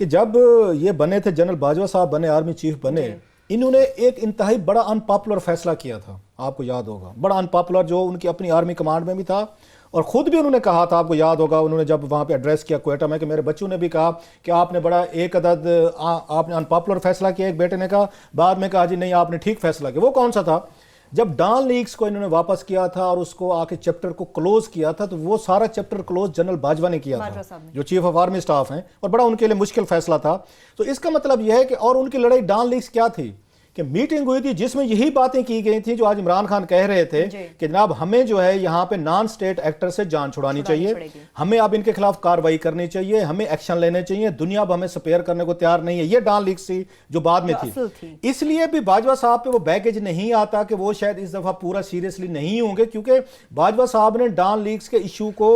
کہ جب یہ بنے تھے، جنرل باجوہ صاحب بنے، آرمی چیف بنے، انہوں نے ایک انتہائی بڑا ان پاپولر فیصلہ کیا تھا، آپ کو یاد ہوگا، بڑا ان پاپولر، جو ان کی اپنی آرمی کمانڈ میں بھی تھا اور خود بھی انہوں نے کہا تھا، آپ کو یاد ہوگا، انہوں نے جب وہاں پہ ایڈریس کیا کوئٹہ میں، کہ میرے بچوں نے بھی کہا کہ آپ نے بڑا ایک عدد آپ نے ان پاپولر فیصلہ کیا. ایک بیٹے نے کہا، بعد میں کہا جی نہیں آپ نے ٹھیک فیصلہ کیا. وہ کون سا تھا؟ جب ڈان لیکس کو انہوں نے واپس کیا تھا اور اس کو آ کے چیپٹر کو کلوز کیا تھا، تو وہ سارا چیپٹر کلوز جنرل باجوہ نے کیا تھا، جو چیف آف آرمی سٹاف ہیں، اور بڑا ان کے لیے مشکل فیصلہ تھا. تو اس کا مطلب یہ ہے کہ اور ان کی لڑائی ڈان لیکس کیا تھی کہ کہ میٹنگ ہوئی تھی جس میں یہی باتیں کی گئی تھیں جو آج عمران خان کہہ رہے تھے کہ جناب ہمیں جو ہے یہاں پہ نان سٹیٹ ایکٹر سے جان چھڑانی چاہیے, ہمیں اب ان کے خلاف کارروائی کرنی چاہیے, ہمیں ایکشن لینے چاہیے, دنیا اب ہمیں سپیئر کرنے کو تیار نہیں ہے. یہ ڈان لیکس تھی جو بعد میں تھی. اس لیے بھی باجوہ صاحب پہ وہ بیگیج نہیں آتا کہ وہ شاید اس دفعہ پورا سیریسلی نہیں ہوں گے, کیونکہ باجوہ صاحب نے ڈان لیکس کے ایشو کو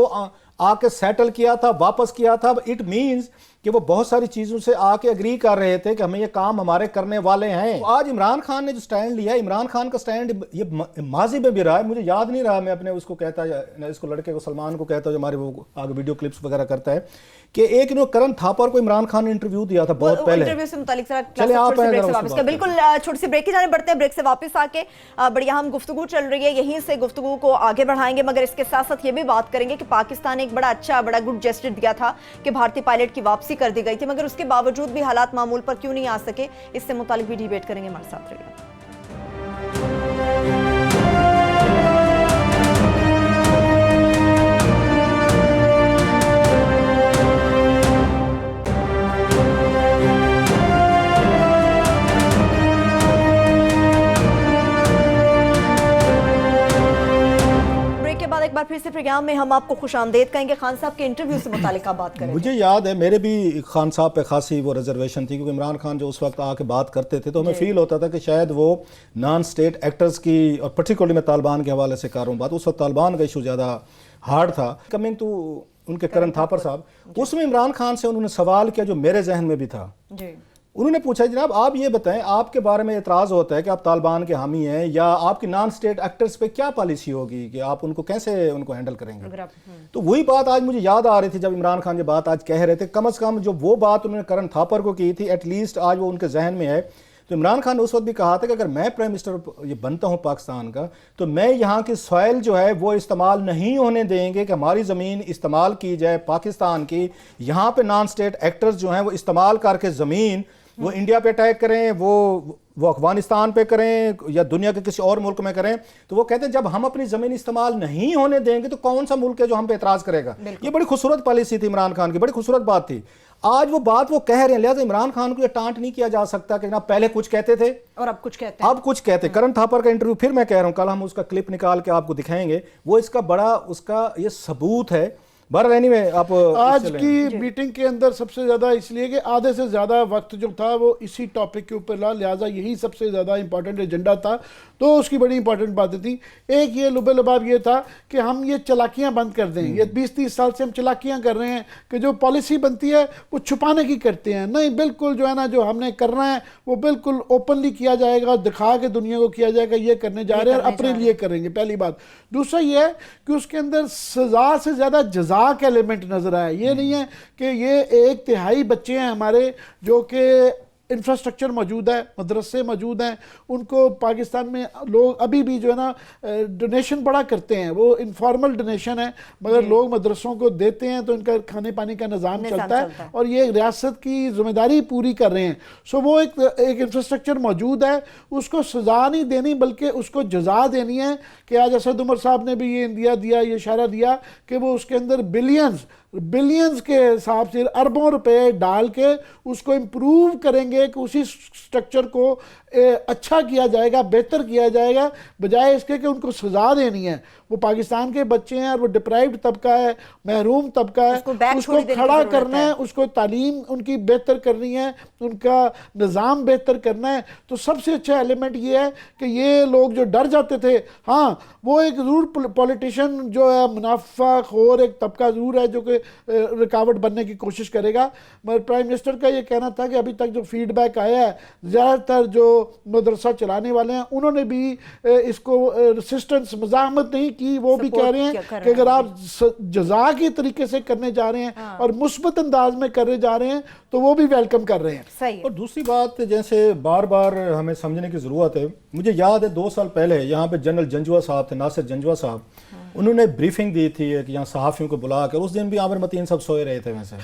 آ کے سیٹل کیا تھا, واپس کیا تھا. اٹ مینز کہ وہ بہت ساری چیزوں سے آ کے اگری کر رہے تھے کہ ہمیں یہ کام ہمارے کرنے والے ہیں. آج عمران خان نے جو سٹینڈ لیا, عمران خان کا سٹینڈ یہ ماضی میں بھی رہا ہے, مجھے یاد نہیں رہا, میں اپنے اس کو کہتا ہے, اس کو لڑکے کو سلمان کو کہتا ہوں جو ہمارے وہ آگے ویڈیو کلپس وغیرہ کرتا ہے, کہ ایک انہوں کرن تھاپر کو عمران خان نے انٹرویو دیا تھا بہت پہلے. انٹرویو سے متعلق چلے آپ بالکل چھوٹی سی بریک کی جانے بڑھتے ہیں. بریک سے واپس آ کے بڑی اہم گفتگو چل رہی ہے, یہیں سے گفتگو کو آگے بڑھائیں گے, مگر اس کے ساتھ ساتھ یہ بھی بات کریں گے کہ پاکستان نے ایک بڑا گڈ جیسچر دیا تھا کہ بھارتی پائلٹ کی واپسی کر دی گئی تھی, مگر اس کے باوجود بھی حالات معمول پر کیوں نہیں آ سکے, اس سے متعلق بھی ڈیبیٹ کریں گے. ہمارے ساتھ رہیے. ایک بار پھر سے پروگرام میں ہم آپ کو خوش آمدید کہیں گے. خان صاحب کے انٹرویو سے متعلق آپ بات کریں. مجھے یاد ہے میرے بھی خان صاحب پہ خاصی وہ ریزرویشن تھی, کیونکہ عمران خان جو اس وقت آ کے بات کرتے تھے تو ہمیں فیل ہوتا تھا کہ شاید وہ نان سٹیٹ ایکٹرز کی, اور پرٹیکولرلی میں طالبان کے حوالے سے کر رہا ہوں بات, اس وقت طالبان کا ایشو زیادہ ہارڈ تھا. کمنگ ٹو ان کے کرن تھاپر صاحب, اس میں عمران خان سے انہوں نے سوال کیا جو میرے ذہن میں بھی تھا. انہوں نے پوچھا جناب آپ یہ بتائیں, آپ کے بارے میں اعتراض ہوتا ہے کہ آپ طالبان کے حامی ہیں, یا آپ کی نان سٹیٹ ایکٹرز پہ کیا پالیسی ہوگی کہ آپ ان کو کیسے ان کو ہینڈل کریں گے. تو وہی بات آج مجھے یاد آ رہی تھی جب عمران خان یہ بات آج کہہ رہے تھے, کم از کم جو وہ بات انہوں نے کرن تھاپر کو کی تھی ایٹ لیسٹ آج وہ ان کے ذہن میں ہے. تو عمران خان نے اس وقت بھی کہا تھا کہ اگر میں پرائم منسٹر یہ بنتا ہوں پاکستان کا, تو میں یہاں کی سوائل جو ہے وہ استعمال نہیں ہونے دیں گے کہ ہماری زمین استعمال کی جائے پاکستان کی. یہاں پہ نان سٹیٹ ایکٹرز جو ہیں وہ استعمال کر کے زمین وہ انڈیا پہ اٹیک کریں, وہ افغانستان پہ کریں, یا دنیا کے کسی اور ملک میں کریں. تو وہ کہتے ہیں جب ہم اپنی زمین استعمال نہیں ہونے دیں گے تو کون سا ملک ہے جو ہم پہ اعتراض کرے گا. یہ بڑی خوبصورت پالیسی تھی عمران خان کی, بڑی خوبصورت بات تھی. آج وہ بات وہ کہہ رہے ہیں, لہٰذا عمران خان کو یہ ٹانٹ نہیں کیا جا سکتا کہ جناب پہلے کچھ کہتے تھے اور اب کچھ کہتے ہیں. اب کچھ کہتے. کرن تھاپر کا انٹرویو پھر میں کہہ رہا ہوں, کل ہم اس کا کلپ نکال کے آپ کو دکھائیں گے, وہ اس کا بڑا اس کا یہ ثبوت ہے. آپ آج کی میٹنگ کے اندر سب سے زیادہ اس لیے کہ آدھے سے زیادہ وقت جو تھا وہ اسی ٹاپک کے اوپر لہٰذا یہی سب سے زیادہ امپورٹنٹ ایجنڈا تھا. تو اس کی بڑی امپورٹنٹ باتیں تھیں. ایک یہ لب لباب یہ تھا کہ ہم یہ چلاکیاں بند کر دیں. یہ 20-30 سال سے ہم چلاکیاں کر رہے ہیں کہ جو پالیسی بنتی ہے وہ چھپانے کی کرتے ہیں. نہیں, بالکل جو ہے نا جو ہم نے کرنا ہے وہ بالکل اوپنلی کیا جائے گا, دکھا کے دنیا کو کیا جائے گا یہ کرنے جا رہے ہیں اور اپنے لیے کریں گے, پہلی بات. دوسرا یہ ہے کہ اس کے اندر سزا سے زیادہ جزا کا ایلیمنٹ نظر آیا. یہ نہیں ہے کہ یہ 1/3 بچے ہیں ہمارے جو کہ انفراسٹرکچر موجود ہے, مدرسے موجود ہیں, ان کو پاکستان میں لوگ ابھی بھی جو ہے نا ڈونیشن بڑا کرتے ہیں, وہ انفارمل ڈونیشن ہے, مگر لوگ مدرسوں کو دیتے ہیں تو ان کا کھانے پانی کا نظام چلتا ہے اور یہ ریاست کی ذمہ داری پوری کر رہے ہیں. سو وہ ایک انفراسٹرکچر موجود ہے, اس کو سزا نہیں دینی بلکہ اس کو جزا دینی ہے. کہ آج اسد عمر صاحب نے بھی یہ دیا یہ اشارہ دیا کہ وہ اس کے اندر بلینز کے حساب سے اربوں روپے ڈال کے اس کو امپروو کریں گے کہ اسی سٹرکچر کو اچھا کیا جائے گا, بہتر کیا جائے گا, بجائے اس کے کہ ان کو سزا دینی ہے. وہ پاکستان کے بچے ہیں اور وہ ڈپرائیوڈ طبقہ ہے, محروم طبقہ ہے, اس کو کھڑا کرنا ہے, اس کو تعلیم ان کی بہتر کرنی ہے, ان کا نظام بہتر کرنا ہے. تو سب سے اچھا ایلیمنٹ یہ ہے کہ یہ لوگ جو ڈر جاتے تھے, ہاں وہ ایک ضرور پولیٹیشین جو ہے منافع خور ایک طبقہ ضرور ہے جو کہ رکاوٹ بننے کی کوشش کرے گا. مگر پرائم منسٹر کا یہ کہنا تھا کہ ابھی تک جو فیڈ بیک آیا ہے زیادہ تر جو مدرسہ چلانے والے ہیں انہوں نے بھی اس کو ریسسٹنس مزاحمت نہیں کی. وہ بھی کہہ رہے ہیں کہ اگر آپ جزا کے طریقے سے کرنے جا رہے ہیں اور مثبت انداز میں کرنے جا رہے ہیں تو وہ بھی ویلکم کر رہے ہیں. اور دوسری بات جیسے بار بار ہمیں سمجھنے کی ضرورت ہے, مجھے یاد ہے 2 سال پہلے یہاں پہ جنرل جنجوا صاحب تھے, ناصر جنجوا صاحب, انہوں نے بریفنگ دی تھی کہ یہاں صحافیوں کو بلا کر. اس دن بھی عامر متین صاحب سوئے رہے تھے, ویسے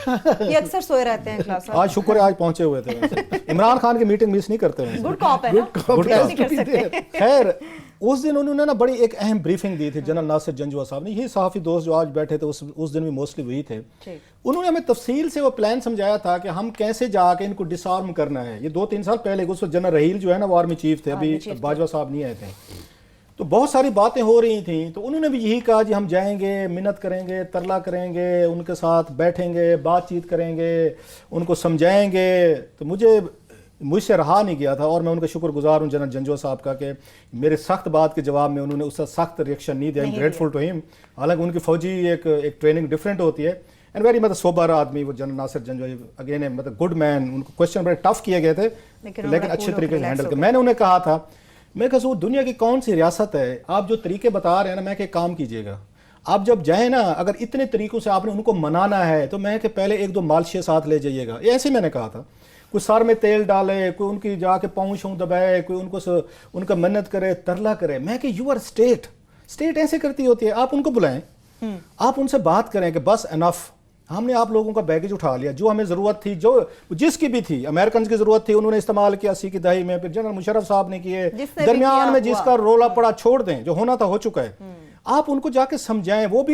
یہ اکثر سوئے رہتے ہیں کلاس. آج شکر ہے آج پہنچے ہوئے تھے. ویسے عمران خان کی میٹنگ مس نہیں کرتے. گڈ کاپ ہے نا, خیر اس دن انہوں نے نا بڑی ایک اہم بریفنگ دی تھی جنرل ناصر جنجوعہ صاحب نے. یہی صحافی دوست جو آج بیٹھے تھے اس دن بھی موسٹلی وہی تھے. انہوں نے ہمیں تفصیل سے وہ پلان سمجھایا تھا کہ ہم کیسے جا کے ان کو ڈس آرم کرنا ہے. یہ 2-3 سال پہلے اس وقت جنرل رحیل جو ہے نا وہ آرمی چیف تھے, ابھی باجوہ صاحب نہیں آئے تھے. تو بہت ساری باتیں ہو رہی تھیں, تو انہوں نے بھی یہی کہا جی ہم جائیں گے, منت کریں گے, ترلا کریں گے, ان کے ساتھ بیٹھیں گے, بات چیت کریں گے, ان کو سمجھائیں گے. تو مجھ سے رہا نہیں گیا تھا, اور میں ان کا شکر گزار ہوں جنرل جنجوعہ صاحب کا کہ میرے سخت بات کے جواب میں انہوں نے اس کا سخت ریئیکشن نہیں دیا. گریٹفل ٹو ہم. حالانکہ ان کی فوجی ایک ٹریننگ ڈفرینٹ ہوتی ہے, اینڈ ویری مطلب سوبر آدمی وہ جنرل ناصر جنجوعہ اگین مطلب گڈ مین. ان کو کوشچن بڑے ٹف کیے گئے تھے لیکن اچھے طریقے سے ہینڈل کیا. میں نے انہیں کہا تھا, میں کہا وہ دنیا کی کون سی ریاست ہے, آپ جو طریقے بتا رہے ہیں نا, میں کہ کام کیجئے گا, آپ جب جائیں نا اگر اتنے طریقوں سے آپ نے ان کو منانا ہے تو میں کہ پہلے 1-2 مالشے ساتھ لے جائیے گا. ایسے میں نے کہا تھا, کوئی سر میں تیل ڈالے, کوئی ان کی جا کے پاؤں شاؤں دبائے, کوئی ان کا منت کرے, ترلا کرے. میں کہ یو آر اسٹیٹ ایسے کرتی ہوتی ہے. آپ ان کو بلائیں, آپ ان سے بات کریں کہ بس انف, ہم نے آپ لوگوں کا بیگیج اٹھا لیا. جو ہمیں ضرورت تھی, جو جس کی بھی تھی, امریکنز کی ضرورت تھی انہوں نے استعمال کیا 80 کی دہائی میں, پھر جنرل مشرف صاحب نے کیے, درمیان میں جس کا رولا پڑا چھوڑ دیں, جو ہونا تھا ہو چکا ہے. آپ ان کو جا کے سمجھائیں, وہ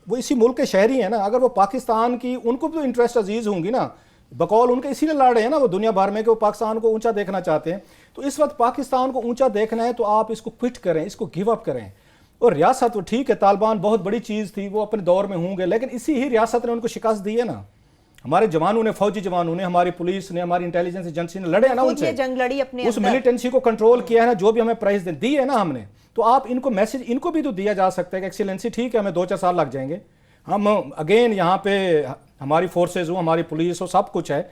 اسی ملک کے شہری ہیں نا. اگر وہ پاکستان کی, ان کو بھی انٹرسٹ عزیز ہوں گی نا, بقول ان کے اسی لیے لڑ رہے ہیں نا وہ دنیا بھر میں کہ وہ پاکستان کو اونچا دیکھنا چاہتے ہیں. تو اس وقت پاکستان کو اونچا دیکھنا ہے تو آپ اس کو کوئٹ کریں, اس کو گیو اپ کریں. اور ریاست تو ٹھیک ہے, طالبان بہت بڑی چیز تھی, وہ اپنے دور میں ہوں گے, لیکن اسی ہی ریاست نے ان کو شکست دی ہے نا. ہمارے جوانوں نے, فوجی جوانوں نے, ہماری پولیس نے, ہماری انٹیلیجنس ایجنسی نے لڑے ہیں نا ان سے, جنگ لڑی اپنے, اس ملیٹنسی کو کنٹرول کیا ہے نا, جو بھی ہمیں پرائز دی ہے نا ہم نے. تو آپ ان کو میسج, ان کو بھی تو دیا جا سکتا ہے کہ ایکسیلنسی ٹھیک ہے ہمیں 2-4 سال لگ جائیں گے, ہم اگین یہاں پہ ہماری فورسز ہوں, ہماری پولیس ہو, سب کچھ ہے.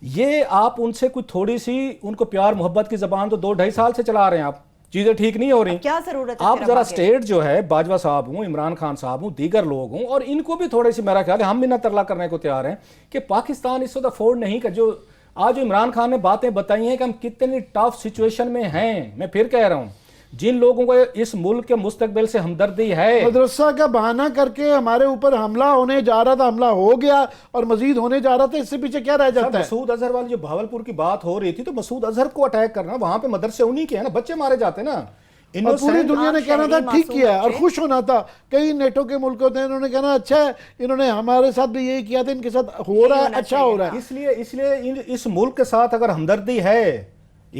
یہ آپ ان سے کوئی تھوڑی سی ان کو پیار محبت کی زبان تو 2-2.5 سال سے چلا رہے ہیں آپ, چیزیں ٹھیک نہیں ہو رہی. کیا ضرورت ہے آپ ذرا اسٹیٹ جو ہے, باجوہ صاحب ہوں, عمران خان صاحب ہوں, دیگر لوگ ہوں, اور ان کو بھی تھوڑی سی, میرا خیال ہے ہم بھی نہ ترلا کرنے کو تیار ہیں کہ پاکستان اس وقت افورڈ نہیں کر. جو آج عمران خان نے باتیں بتائی ہیں کہ ہم کتنی ٹف سچویشن میں ہیں, میں پھر کہہ رہا ہوں, جن لوگوں کو اس ملک کے مستقبل سے ہمدردی ہے, مدرسہ کا بہانہ کر کے ہمارے اوپر حملہ ہونے جا رہا تھا, حملہ ہو گیا اور مزید ہونے جا رہا تھا, اس سے پیچھے کیا رہ جاتا ہے؟ مسعود اظہر والی جو بھاولپور کی بات ہو رہی تھی, تو مسعود اظہر کو اٹیک کرنا, وہاں پہ مدرسے انہی کے ہیں نا, بچے مارے جاتے ہیں نا. اور پوری دنیا نے کہنا تھا ٹھیک کیا ہے اور خوش ہونا تھا. کئی نیٹو کے ملک ہوتے ہیں, انہوں نے کہنا اچھا ہے, انہوں نے ہمارے ساتھ بھی یہی کیا تھا, ان کے ساتھ ہو رہا ہے, اچھا ہو رہا ہے. اس لیے اس ملک کے ساتھ اگر ہمدردی ہے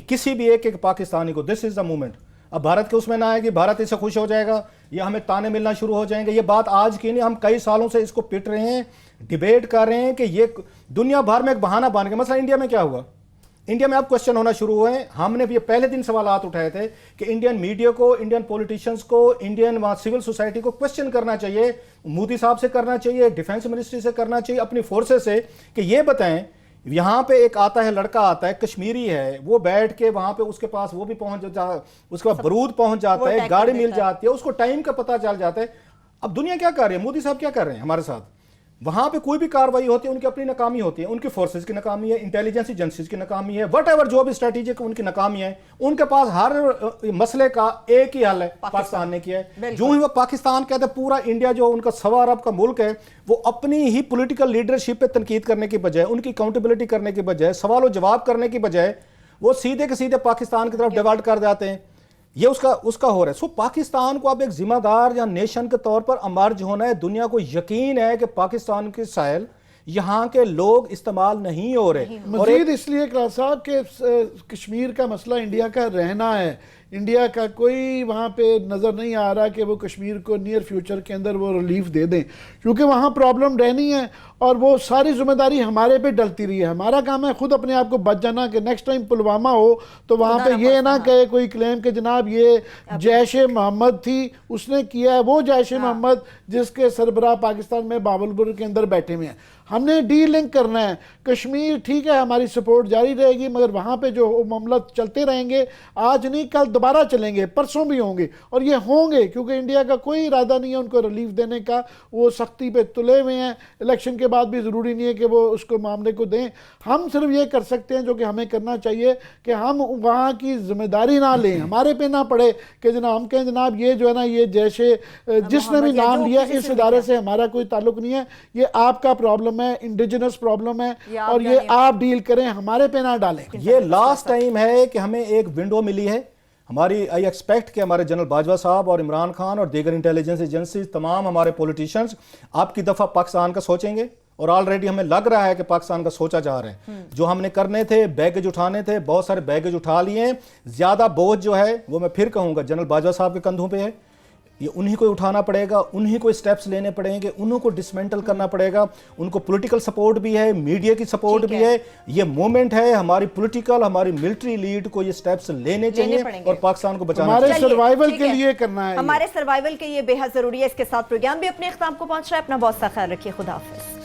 کسی بھی ایک پاکستانی کو, دس از دا مومنٹ. اب بھارت کے اس میں نہ آئے گی, بھارت اس سے خوش ہو جائے گا یا ہمیں تانے ملنا شروع ہو جائیں گے. یہ بات آج کی نہیں, ہم کئی سالوں سے اس کو پٹ رہے ہیں, ڈیبیٹ کر رہے ہیں کہ یہ دنیا بھر میں ایک بہانہ بن گیا. مثلا انڈیا میں کیا ہوا, انڈیا میں اب کوشچن ہونا شروع ہوئے ہیں. ہم نے بھی پہلے دن سوالات اٹھائے تھے کہ انڈین میڈیا کو, انڈین پولیٹیشینز کو, انڈین سول سوسائٹی کو کوشچن کرنا چاہیے, مودی صاحب سے کرنا چاہیے, ڈیفنس منسٹری سے کرنا چاہیے, اپنی فورسز سے, کہ یہ بتائیں یہاں پہ ایک آتا ہے, لڑکا آتا ہے, کشمیری ہے, وہ بیٹھ کے وہاں پہ اس کے پاس وہ بھی پہنچ جاتا ہے, اس کے پاس برود پہنچ جاتا ہے, گاڑی مل جاتی ہے, اس کو ٹائم کا پتہ چل جاتا ہے. اب دنیا کیا کر رہی ہے, مودی صاحب کیا کر رہے ہیں ہمارے ساتھ, وہاں پہ کوئی بھی کاروائی ہوتی ہے ان کی اپنی ناکامی ہوتی ہے, ان کی فورسز کی ناکامی ہے, انٹیلیجنس ایجنسیز کی ناکامی ہے, وٹ ایور جو بھی اسٹریٹجک ان کی ناکامی ہے, ان کے پاس ہر مسئلے کا ایک ہی حل ہے, پاکستان نے کیا ہے. جو ہی وہ پاکستان کہتے ہیں, پورا انڈیا جو ان کا 1.25 ارب کا ملک ہے, وہ اپنی ہی پولیٹیکل لیڈرشپ پہ تنقید کرنے کی بجائے, ان کی اکاؤنٹیبلٹی کرنے کی بجائے, سوال و جواب کرنے کی بجائے, وہ سیدھے کے سیدھے پاکستان کی طرف ڈیوالٹ کر جاتے ہیں. یہ اس کا ہو رہا ہے. سو پاکستان کو اب ایک ذمہ دار یا نیشن کے طور پر امرج ہونا ہے. دنیا کو یقین ہے کہ پاکستان کے ساحل یہاں کے لوگ استعمال نہیں ہو رہے. مزید اس لیے اقرار صاحب کہ کشمیر کا مسئلہ انڈیا کا رہنا ہے, انڈیا کا کوئی وہاں پہ نظر نہیں آ رہا کہ وہ کشمیر کو نیئر فیوچر کے اندر وہ ریلیف دے دیں, کیونکہ وہاں پرابلم رہنی ہے اور وہ ساری ذمہ داری ہمارے پہ ڈلتی رہی ہے. ہمارا کام ہے خود اپنے آپ کو بچ جانا کہ نیکسٹ ٹائم پلوامہ ہو تو وہاں پہ یہ نہ کہے کوئی کلیم کہ جناب یہ جیش محمد تھی, اس نے کیا ہے, وہ جیش محمد جس کے سربراہ پاکستان میں باولپور کے اندر بیٹھے ہوئے ہیں. ہم نے ڈی لنک کرنا ہے. کشمیر ٹھیک ہے, ہماری سپورٹ جاری رہے گی, مگر وہاں پہ جو معاملہ چلتے رہیں گے, آج نہیں کل دوبارہ چلیں گے, پرسوں بھی ہوں گے, اور یہ ہوں گے کیونکہ انڈیا کا کوئی ارادہ نہیں ہے ان کو ریلیف دینے کا. وہ سختی پہ تلے ہوئے ہیں. الیکشن کے بعد بھی ضروری نہیں ہے کہ وہ اس کو معاملے کو دیں. ہم صرف یہ کر سکتے ہیں جو کہ ہمیں کرنا چاہیے کہ ہم وہاں کی ذمہ داری نہ لیں, ہمارے پہ نہ پڑے کہ جناب ہم کہیں جناب یہ جو ہے نا یہ جیسے جس نے بھی نام لیا اس ادارے سے ہمارا کوئی تعلق نہیں ہے, یہ آپ کا پرابلم ہے, انڈیجنس پرابلم ہے, اور یہ آپ ڈیل کریں, ہمارے پہ نہ ڈالیں. یہ لاسٹ ٹائم ہے کہ ہمیں ایک ونڈو ملی ہے, ہماری آئی ایکسپیکٹ کہ ہمارے جنرل باجوہ صاحب اور عمران خان اور دیگر انٹیلیجنس ایجنسیز تمام ہمارے پولیٹیشنز آپ کی دفعہ پاکستان کا سوچیں گے، اور آلریڈی ہمیں لگ رہا ہے کہ پاکستان کا سوچا جا رہا ہے. جو ہم نے کرنے تھے بیگیج اٹھانے تھے، بہت سارے بیگیج اٹھا لیے ہیں. زیادہ بوجھ جو ہے وہ میں پھر کہوں گا جنرل باجوہ صاحب کے کندھوں پہ ہے، یہ انہی کو اٹھانا پڑے گا، انہی کو اسٹیپس لینے پڑیں گے، انہوں کو ڈسمنٹل کرنا پڑے گا. ان کو پولیٹیکل سپورٹ بھی ہے، میڈیا کی سپورٹ بھی ہے. یہ مومنٹ ہے ہماری پولیٹیکل، ہماری ملٹری لیڈ کو یہ اسٹیپس لینے چاہیے اور پاکستان کو بچانا ہمارے چاہیے. سروائیول کے لیے کرنا ہے. ہمارے سروائیول کے یہ بے حد ضروری ہے. اس کے ساتھ پروگرام بھی اپنے اختتام کو پہنچ رہا ہے. اپنا بہت سا خیال رکھیے. خدا حافظ.